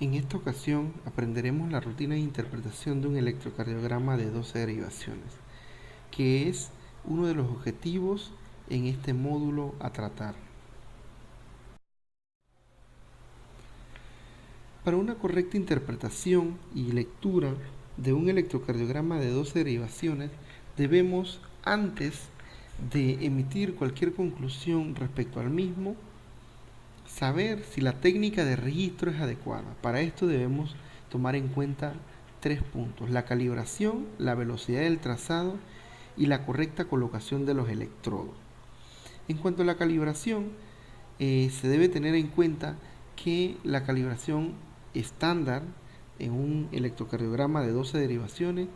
En esta ocasión aprenderemos la rutina de interpretación de un electrocardiograma de 12 derivaciones, que es uno de los objetivos en este módulo a tratar. Para una correcta interpretación y lectura de un electrocardiograma de 12 derivaciones, debemos, antes de emitir cualquier conclusión respecto al mismo, saber si la técnica de registro es adecuada. Para esto debemos tomar en cuenta 3 puntos: la calibración, la velocidad del trazado y la correcta colocación de los electrodos. En cuanto a la calibración, se debe tener en cuenta que la calibración estándar en un electrocardiograma de 12 derivaciones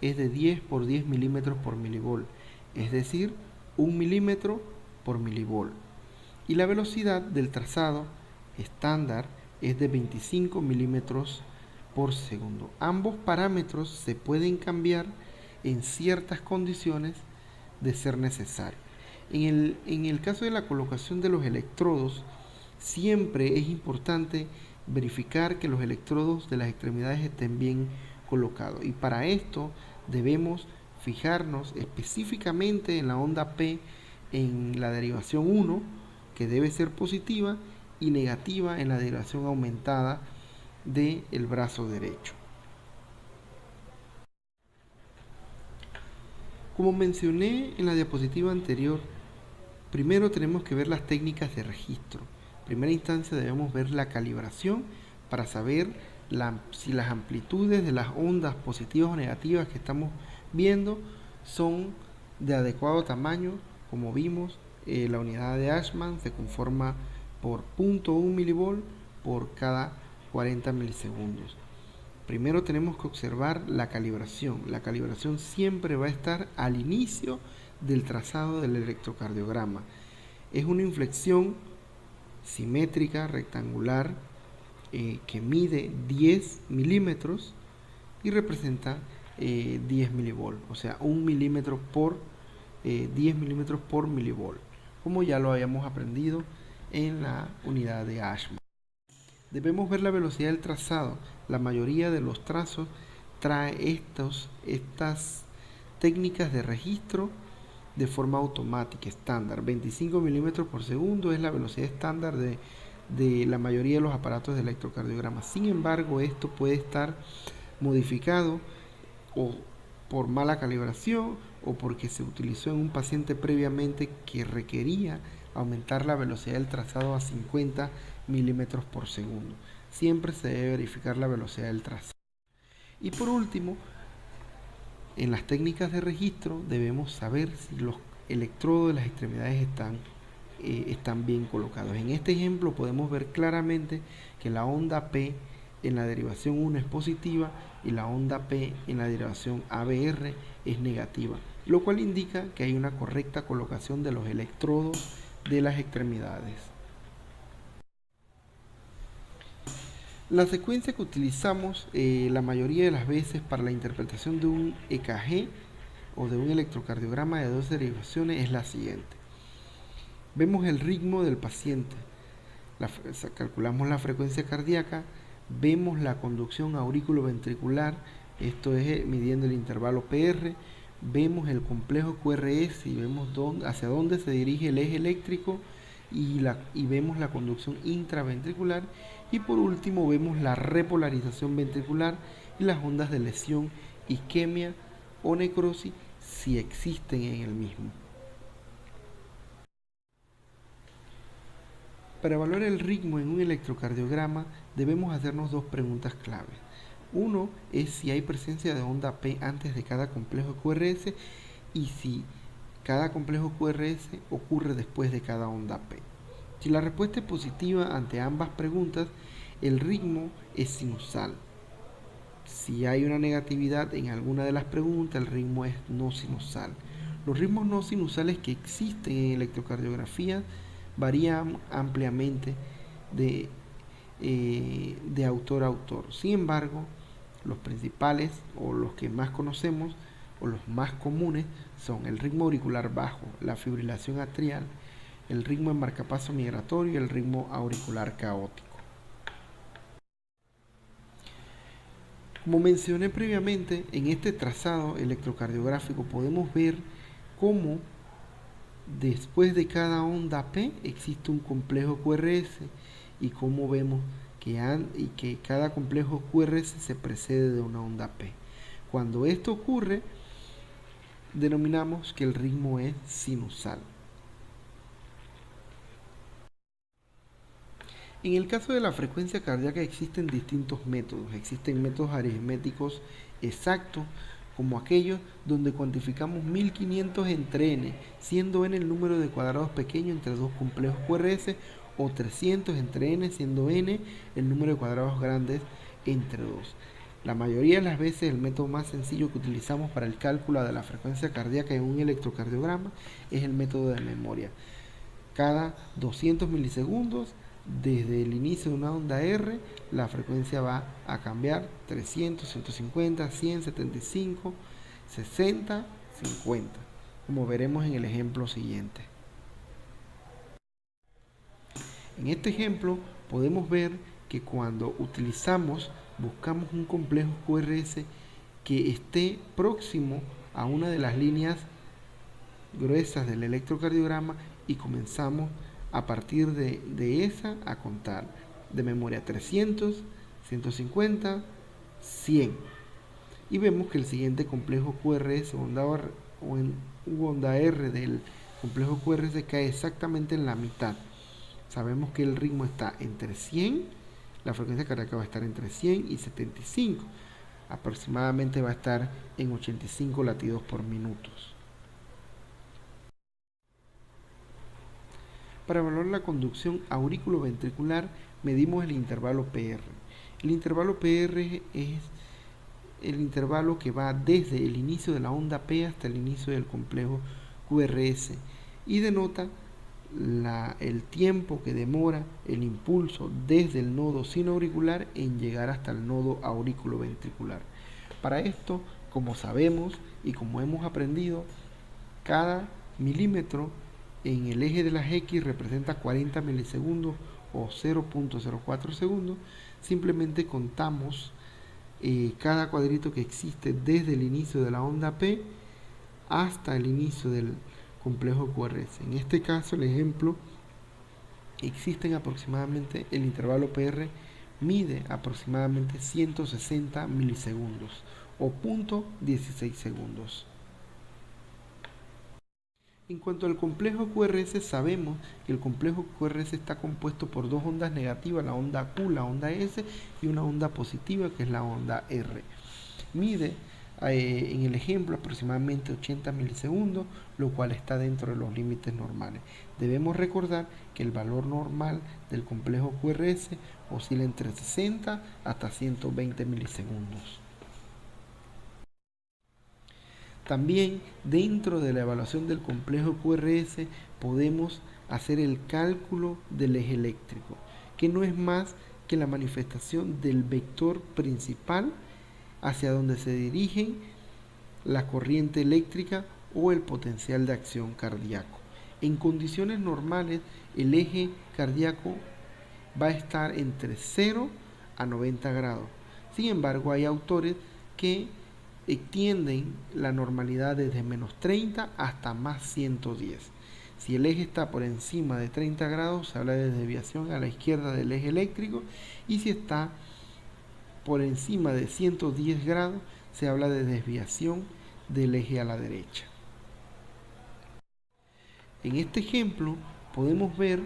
es de 10 por 10 milímetros por milivol, es decir, 1 milímetro por milivol. Y la velocidad del trazado estándar es de 25 milímetros por segundo. Ambos parámetros se pueden cambiar en ciertas condiciones de ser necesario. En el caso de la colocación de los electrodos, siempre es importante verificar que los electrodos de las extremidades estén bien colocados. Y para esto debemos fijarnos específicamente en la onda P en la derivación 1, que debe ser positiva, y negativa en la derivación aumentada del brazo derecho. Como mencioné en la diapositiva anterior, primero tenemos que ver las técnicas de registro. En primera instancia debemos ver la calibración para saber si las amplitudes de las ondas positivas o negativas que estamos viendo son de adecuado tamaño. Como vimos, la unidad de Ashman se conforma por 0.1 milivol por cada 40 milisegundos. Primero tenemos que observar la calibración. La calibración siempre va a estar al inicio del trazado del electrocardiograma. Es una inflexión simétrica, rectangular, que mide 10 milímetros y representa 10 milivol, o sea, 1 milímetro por 10 milímetros por milivol, como ya lo habíamos aprendido en la unidad de Ashman. Debemos ver la velocidad del trazado. La mayoría de los trazos trae estas técnicas de registro de forma automática, estándar. 25 milímetros por segundo es la velocidad estándar de la mayoría de los aparatos de electrocardiograma. Sin embargo, esto puede estar modificado o por mala calibración o porque se utilizó en un paciente previamente que requería aumentar la velocidad del trazado a 50 milímetros por segundo. Siempre se debe verificar la velocidad del trazado. Y por último, en las técnicas de registro debemos saber si los electrodos de las extremidades están bien colocados. En este ejemplo podemos ver claramente que la onda P en la derivación 1 es positiva y la onda P en la derivación ABR es negativa, lo cual indica que hay una correcta colocación de los electrodos de las extremidades. La secuencia que utilizamos la mayoría de las veces para la interpretación de un EKG o de un electrocardiograma de 12 derivaciones es la siguiente. Vemos el ritmo del paciente, calculamos la frecuencia cardíaca, vemos la conducción aurículo-ventricular, esto es midiendo el intervalo PR, vemos el complejo QRS y vemos hacia dónde se dirige el eje eléctrico y vemos la conducción intraventricular, y por último vemos la repolarización ventricular y las ondas de lesión, isquemia o necrosis si existen en el mismo. Para evaluar el ritmo en un electrocardiograma debemos hacernos dos preguntas claves. Uno es si hay presencia de onda P antes de cada complejo QRS y si cada complejo QRS ocurre después de cada onda P. Si la respuesta es positiva ante ambas preguntas, el ritmo es sinusal. Si hay una negatividad en alguna de las preguntas, el ritmo es no sinusal. Los ritmos no sinusales que existen en electrocardiografía varían ampliamente de autor a autor. Sin embargo, los principales o los que más conocemos o los más comunes son el ritmo auricular bajo, la fibrilación atrial, el ritmo en marcapaso migratorio y el ritmo auricular caótico. Como mencioné previamente, en este trazado electrocardiográfico podemos ver cómo después de cada onda P existe un complejo QRS y cómo vemos que cada complejo QRS se precede de una onda P. Cuando esto ocurre, denominamos que el ritmo es sinusal. En el caso de la frecuencia cardíaca existen distintos métodos. Existen métodos aritméticos exactos, como aquellos donde cuantificamos 1500 entre n, siendo n el número de cuadrados pequeño entre dos complejos QRS, o 300 entre n, siendo n el número de cuadrados grandes entre dos. La mayoría de las veces el método más sencillo que utilizamos para el cálculo de la frecuencia cardíaca en un electrocardiograma es el método de memoria. Cada 200 milisegundos, desde el inicio de una onda R, la frecuencia va a cambiar 300, 150, 100, 75, 60, 50, como veremos en el ejemplo siguiente. En este ejemplo podemos ver que cuando buscamos un complejo QRS que esté próximo a una de las líneas gruesas del electrocardiograma y comenzamos a partir de esa a contar de memoria 300, 150, 100, y vemos que el siguiente complejo QRS onda R del complejo QRS cae exactamente en la mitad. Sabemos que el ritmo está entre 100, la frecuencia cardíaca va a estar entre 100 y 75, aproximadamente va a estar en 85 latidos por minuto. Para evaluar la conducción auriculoventricular medimos el intervalo PR. El intervalo PR es el intervalo que va desde el inicio de la onda P hasta el inicio del complejo QRS y denota el tiempo que demora el impulso desde el nodo sinoauricular en llegar hasta el nodo auriculoventricular. Para esto, como sabemos y como hemos aprendido, cada milímetro en el eje de las X representa 40 milisegundos o 0.04 segundos. Simplemente contamos cada cuadrito que existe desde el inicio de la onda P hasta el inicio del complejo QRS. En este caso, el ejemplo, existen aproximadamente, el intervalo PR mide aproximadamente 160 milisegundos o 0.16 segundos. En cuanto al complejo QRS, sabemos que el complejo QRS está compuesto por dos ondas negativas, la onda Q, la onda S, y una onda positiva que es la onda R. Mide en el ejemplo aproximadamente 80 milisegundos, lo cual está dentro de los límites normales. Debemos recordar que el valor normal del complejo QRS oscila entre 60 hasta 120 milisegundos. También dentro de la evaluación del complejo QRS podemos hacer el cálculo del eje eléctrico, que no es más que la manifestación del vector principal hacia donde se dirigen la corriente eléctrica o el potencial de acción cardíaco. En condiciones normales, el eje cardíaco va a estar entre 0 a 90 grados. Sin embargo, hay autores que extienden la normalidad desde menos 30 hasta más 110. Si el eje está por encima de 30 grados, se habla de desviación a la izquierda del eje eléctrico, y si está por encima de 110 grados, se habla de desviación del eje a la derecha. En este ejemplo podemos ver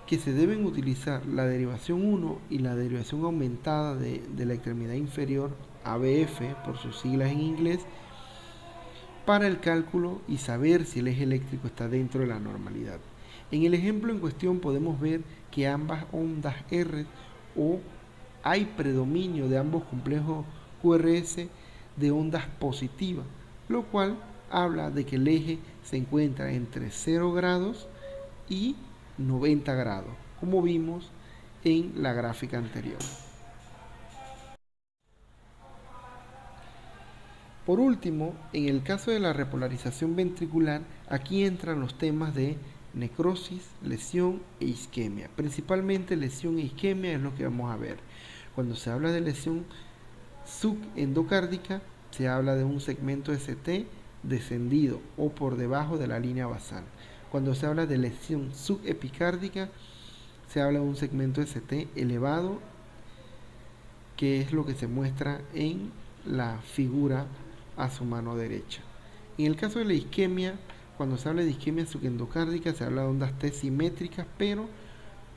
que se deben utilizar la derivación 1 y la derivación aumentada de la extremidad inferior, ABF por sus siglas en inglés, para el cálculo y saber si el eje eléctrico está dentro de la normalidad. En el ejemplo en cuestión podemos ver que ambas ondas R, o hay predominio de ambos complejos QRS de ondas positivas, lo cual habla de que el eje se encuentra entre 0 grados y 90 grados, como vimos en la gráfica anterior. Por último, en el caso de la repolarización ventricular, aquí entran los temas de necrosis, lesión e isquemia. Principalmente lesión e isquemia es lo que vamos a ver. Cuando se habla de lesión, subendocárdica se habla de un segmento ST descendido o por debajo de la línea basal. Cuando se habla de lesión subepicárdica, se habla de un segmento ST elevado, que es lo que se muestra en la figura a su mano derecha. En el caso de la isquemia, cuando se habla de isquemia subendocárdica, se habla de ondas T simétricas, pero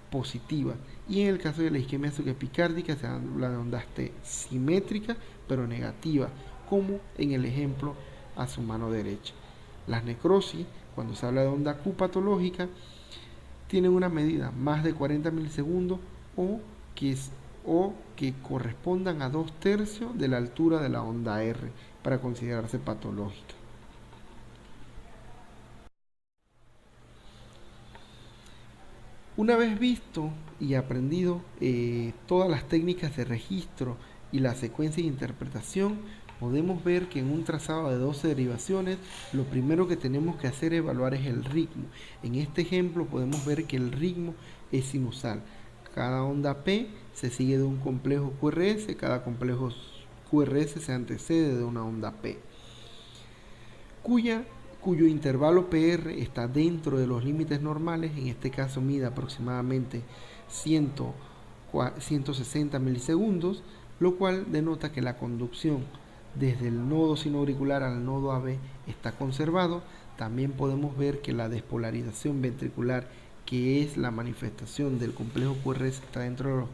positivas. Y en el caso de la isquemia subepicárdica, se habla de ondas T simétricas, pero negativas, como en el ejemplo a su mano derecha. Las necrosis, cuando se habla de onda Q patológica, tienen una medida más de 40 milisegundos o que correspondan a 2/3 de la altura de la onda R para considerarse patológica. Una vez visto y aprendido todas las técnicas de registro y la secuencia de interpretación, podemos ver que en un trazado de 12 derivaciones, lo primero que tenemos que hacer evaluar es el ritmo. En este ejemplo podemos ver que el ritmo es sinusal. Cada onda P se sigue de un complejo QRS, cada complejo QRS se antecede de una onda P, cuyo intervalo PR está dentro de los límites normales. En este caso mide aproximadamente 160 milisegundos, lo cual denota que la conducción desde el nodo sinoauricular al nodo AB está conservado. También podemos ver que la despolarización ventricular, que es la manifestación del complejo QRS, está dentro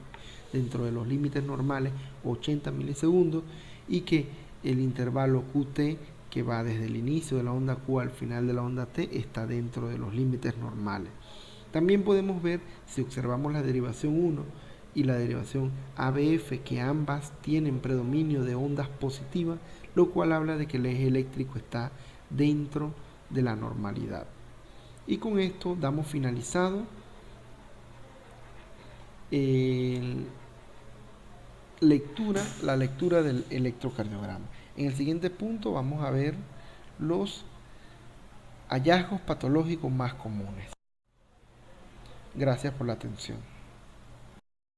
de los límites normales, 80 milisegundos, y que el intervalo QT, que va desde el inicio de la onda Q al final de la onda T, está dentro de los límites normales. También podemos ver, si observamos la derivación 1 y la derivación ABF, que ambas tienen predominio de ondas positivas, lo cual habla de que el eje eléctrico está dentro de la normalidad. Y con esto damos finalizado la lectura del electrocardiograma. En el siguiente punto vamos a ver los hallazgos patológicos más comunes. Gracias por la atención.